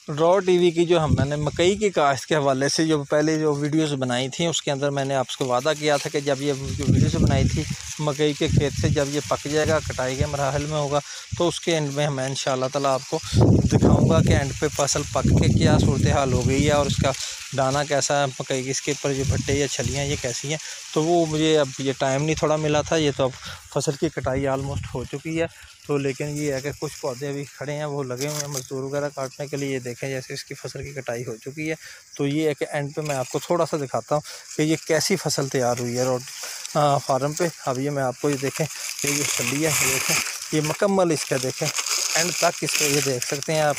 Raw TV की जो मैंने मकई की काश्त के हवाले से जो पहले जो वीडियोस बनाई थी, उसके अंदर मैंने आपसे वादा किया था कि जब ये जो वीडियोस बनाई थी मकई के खेत से, जब ये पक जाएगा, कटाई के मराहल में होगा, तो उसके एंड में मैं इंशाअल्लाह ताला आपको दिखाऊंगा कि एंड पे फसल पक के क्या सूरत हाल हो गई है और उसका दाना कैसा है, मकई इसके ऊपर जो भट्टे या छलियाँ ये कैसी हैं। तो वो मुझे अब ये टाइम नहीं थोड़ा मिला था, ये तो अब फसल की कटाई आलमोस्ट हो चुकी है। तो लेकिन ये है कि कुछ पौधे अभी खड़े हैं, वो लगे हुए हैं मज़दूर वगैरह काटने के लिए। ये देखें जैसे इसकी फसल की कटाई हो चुकी है। तो ये है कि एंड पे मैं आपको थोड़ा सा दिखाता हूँ कि ये कैसी फसल तैयार हुई है फार्म पे। अब ये मैं आपको ये देखें, ये जो छली है ये देखें, ये मुकम्मल इसका देखें एंड तक इसके ये देख सकते हैं आप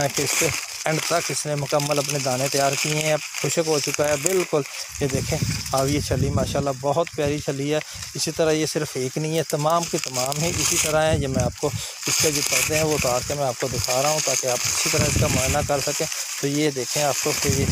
कि इसके एंड तक इसने मुकम्मल अपने दाने तैयार किए हैं। अब खुशक हो चुका है बिल्कुल। ये देखें अब ये छली माशाल्लाह बहुत प्यारी छली है। इसी तरह ये सिर्फ एक नहीं है, तमाम के तमाम ही इसी तरह है। ये मैं आपको इसके जो पौधे हैं वो उतार के मैं आपको दिखा रहा हूँ ताकि आप अच्छी तरह इसका मुआयना कर सकें। तो ये देखें आपको कि ये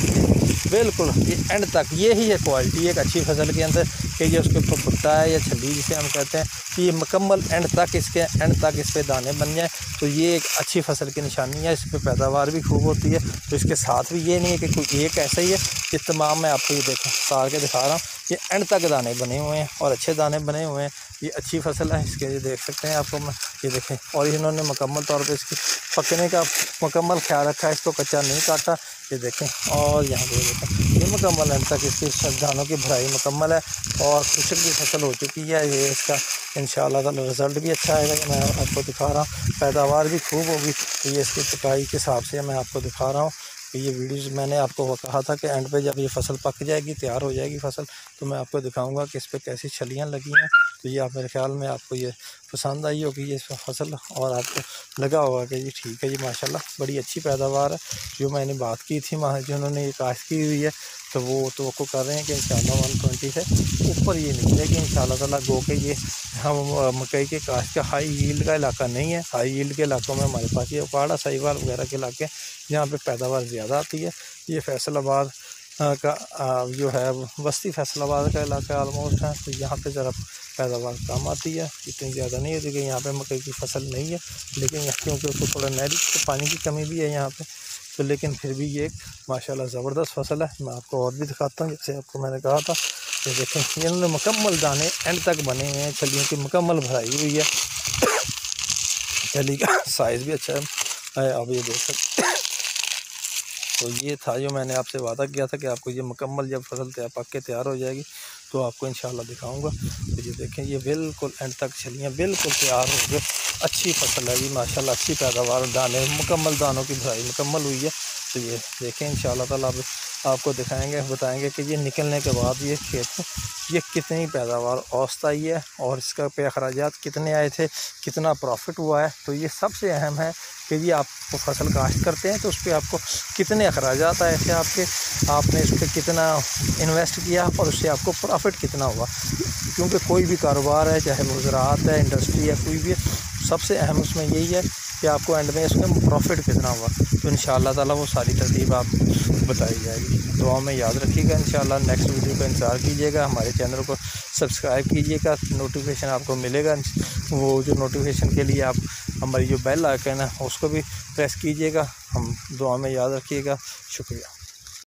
बिल्कुल ये एंड तक ये ही है क्वालिटी एक अच्छी फसल के अंदर कि ये उसके ऊपर भुट्टा है या छली जिसे हम कहते हैं कि ये मुकम्मल एंड तक इस पर दाने बन जाएँ। तो ये एक अच्छी फसल की निशानी है। इस पर पैदावार भी खूब होती है। तो इसके साथ भी ये नहीं है कि कोई एक ऐसा ही है, ये तमाम मैं आपको ये देखें सार के दिखा रहा हूँ। ये एंड तक दाने बने हुए हैं और अच्छे दाने बने हुए हैं। ये अच्छी फसल है इसके, ये देख सकते हैं आपको मैं ये देखें। और इन्होंने मुकम्मल तौर पे इसकी पकने का मुकम्मल ख्याल रखा है, इसको कच्चा नहीं काटा। ये देखें और यहाँ पे देखें ये मुकम्मल एंड तक इसकी दानों की भराई मुकम्मल है और खुशक की फसल हो चुकी है। ये इसका इंशाअल्लाह ताला रिज़ल्ट भी अच्छा आएगा। मैं आपको दिखा रहा हूँ, पैदावार भी खूब होगी। तो ये इसकी कटाई के हिसाब से मैं आपको दिखा रहा हूँ। ये वीडियोज़ मैंने आपको कहा था कि एंड पे जब ये फसल पक जाएगी, तैयार हो जाएगी फसल, तो मैं आपको दिखाऊंगा कि इस पर कैसी छलियाँ लगी हैं। तो ये आप मेरे ख्याल में आपको ये पसंद आई होगी ये फसल और आपको लगा होगा कि ये ठीक है, ये माशाल्लाह बड़ी अच्छी पैदावार है। जो मैंने बात की थी जिन्होंने ये काश्त की हुई है, तो वो तो कर रहे हैं कि इंशाअल्लाह 120 से ऊपर ये निकलेगी इंशाअल्लाह ताला। गो के ये हम मकई के काश्त का हाई यील्ड का इलाका नहीं है। हाई यील्ड के इलाकों में हमारे पास ये उकाड़ा साहिवाल वगैरह के इलाके जहाँ पे पैदावार ज़्यादा आती है। ये फैसलाबाद का जो है बस्ती फैसलाबाद का इलाका ऑलमोस्ट है। तो यहाँ पे ज़रा पैदावार कम आती है, इतनी ज़्यादा नहीं होती कि यहाँ पे मकई की फसल नहीं है। लेकिन क्योंकि उसको थोड़ा नहरी तो पानी की कमी भी है यहाँ पे, तो लेकिन फिर भी ये माशाल्लाह ज़बरदस्त फसल है। मैं आपको और भी दिखाता हूँ, जैसे आपको मैंने कहा था। तो देखें इन्होंने मुकम्मल दाने एंड तक बने हुए हैं, छलियों की मुकम्मल भराई हुई है। छली का साइज़ भी अच्छा है, आप ये देख सकते हैं। तो ये था जो मैंने आपसे वादा किया था कि आपको ये मुकम्मल जब फसल पक के तैयार हो जाएगी तो आपको इंशाल्लाह दिखाऊंगा। तो ये देखें ये बिल्कुल एंड तक छलियाँ बिल्कुल तैयार हो गए। अच्छी फसल है जी माशाल्लाह, अच्छी पैदावार, दाने मुकम्मल, दानों की भराई मुकम्मल हुई है। तो ये देखें इंशाल्लाह ताला आपको दिखाएंगे, बताएंगे कि ये निकलने के बाद ये खेत ये कितनी पैदावार औसत आई है और इसका पे अखराजात कितने आए थे, कितना प्रॉफिट हुआ है। तो ये सबसे अहम है कि ये आप फसल काश्त करते हैं तो उस पर आपको कितने अखराजात आए थे, आपने इस पर कितना इन्वेस्ट किया और उससे आपको प्रॉफिट कितना हुआ। क्योंकि कोई भी कारोबार है, चाहे वो ज़राअत है, इंडस्ट्री है, कोई भी है, सबसे अहम उसमें यही है कि आपको एंड में इसमें प्रॉफिट कितना हुआ। तो इंशाअल्लाह ताला वो सारी तरतीब आप बताई जाएगी। दुआ में याद रखिएगा। इंशाअल्लाह नेक्स्ट वीडियो का इंतज़ार कीजिएगा, हमारे चैनल को सब्सक्राइब कीजिएगा, नोटिफिकेशन आपको मिलेगा। वो जो नोटिफिकेशन के लिए आप हमारी जो बेल आइकन है उसको भी प्रेस कीजिएगा। हम दुआ में याद रखिएगा। शुक्रिया।